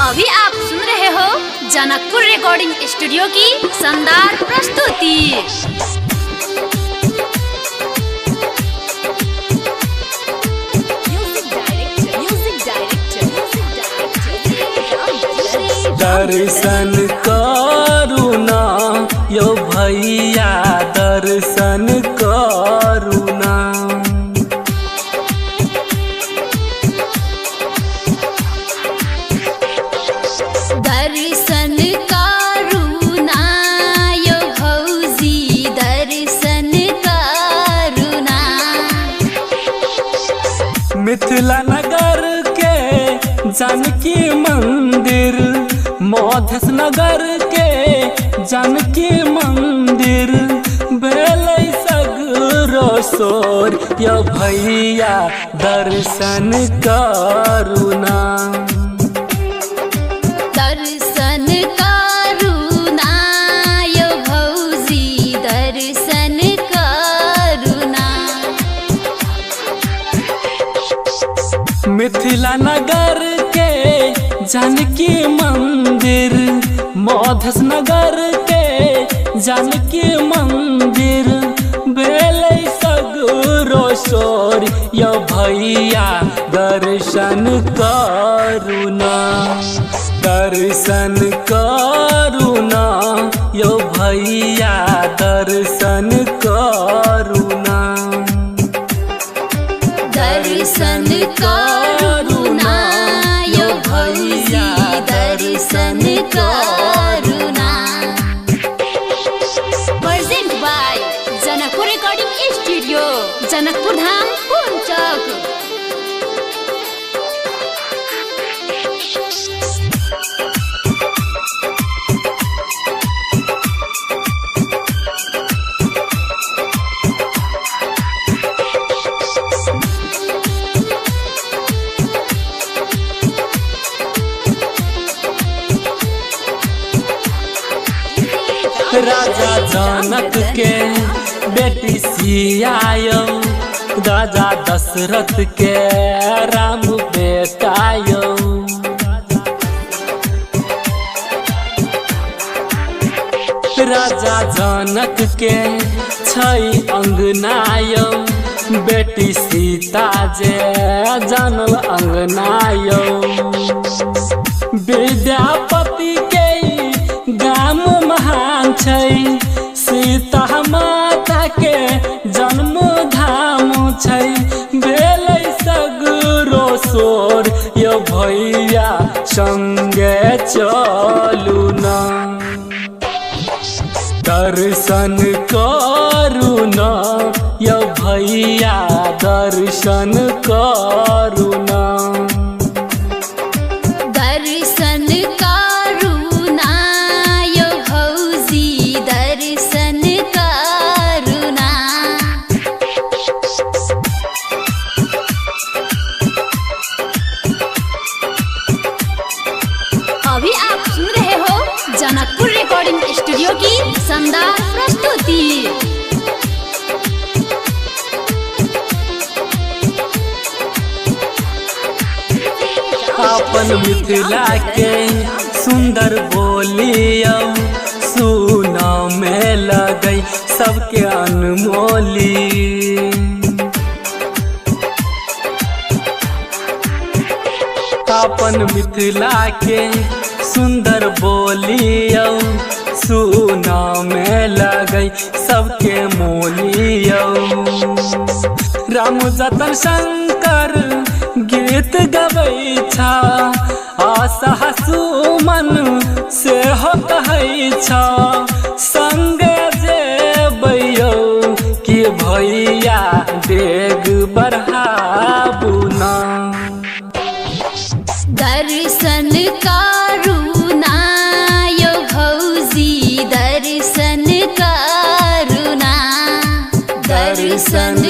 अभी आप सुन रहे हो जनकपुर रिकॉर्डिंग स्टूडियो की शानदार प्रस्तुति। दर्शन करुणा यो भैया दर्शन करुणा। दर्शन करुणा यो भौजी दर्शन करुणा। मिथिला नगर के जानकी मंदिर, मधेश नगर के जानकी मंदिर, बेलै सगरो सोर यो भैया दर्शन करुणा। दर्शन करुणा यो भौजी दर्शन करुणा। मिथिला नगर के जानकी मंदिर, मधेश नगर के जानकी मंदिर, बेलै सगरो सोर यो भैया दर्शन करुणा। दर्शन करुणा यो भैया दर्शन करुणा। दर्शन करुणा यो भौजी दर्शन करुणा। Present by Janakpur recording studio, Janakpur Dham पुंचक। राजा जनक के बेटी सियायो, राजा दशरथ के राम बेटायो। राजा जनक के छै अंगनायो, बेटी सीता जे जानल अंगनायो। विद्यापति के गाम महान छै, सीता माता के जन्म धाम छै, बेलै सगरो सोर यो भैया संगे चलू ना। दर्शन करुणा यो भैया दर्शन करुणा। दर्शन करुणा यो भौजी दर्शन करुणा। अभी आप सुन रहे हो जनकपुर रिकॉर्डिंग स्टूडियो की शानदार प्रस्तुति। अपन मिथिला के सुंदर बोलियो, सुना में लगई सबके अनमोली। अपन मिथिला के सुंदर बोलियो, सुना में लगई सबके मोलियो। राम जतन शंकर गीत गबै छा, आशा सुमन से हो कहै छा, संगे जेबैयो कि भैया डेग बढ़ाबू ना। दर्शन करुणा यो भौजी दर्शन करुणा। दर्शन